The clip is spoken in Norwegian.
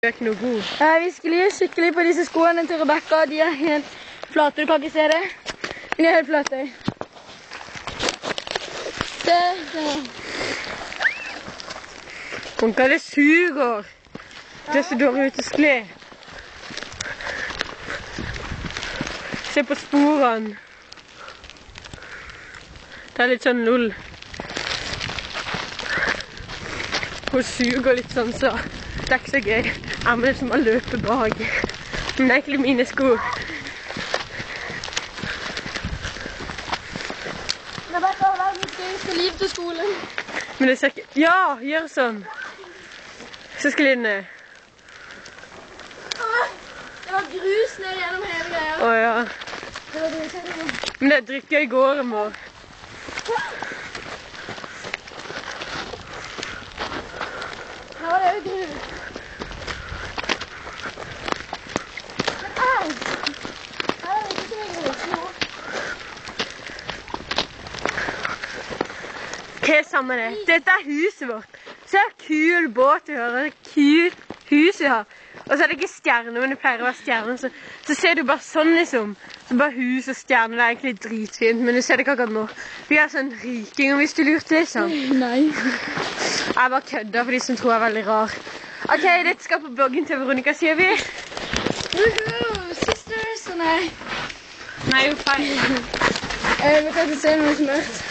Du er ikke noe god. Vi sklir skikkelig på disse skoene til Rebecca. De er helt flate, du kan ikke se det. De er helt flate. Se. Konka, det suger. Det er så dårlig ut å skli. Se på sporene. Det er litt sånn lull. Hun suger litt sånn, så det er ikke så gøy. Jeg må liksom bare løpe bak. Men det er egentlig mine sko. Rebecca har verdens gøyeste liv til skolen. Men det ser ikke... Ja, gjør sånn. Så sklir den ned. Det var grus ned gjennom hele greia. Åja. Det var grus. Men det er drittgøy i går, mor. Her var det jo grus. Men au! Her er det ikke så mye grus nå. Hva er sammen det? Dette er huset vårt. Så er det kul båt vi har, det er kult hus vi har. Og så er det ikke stjerner, men det pleier å være stjerner. Så ser du bare sånn liksom. Så bare hus og stjerner, det er egentlig dritfint, men du ser det ikke akkurat nå. Vi er sånn rikinger hvis du lurte det sånn. Nei. Jeg bare kødder for de som tror jeg er veldig rar. Ok, dette skal på bloggen til Veronica, sier vi. Woohoo! Sisters! Nei. Nei, jo feil. Vi kan ikke se noe smørt.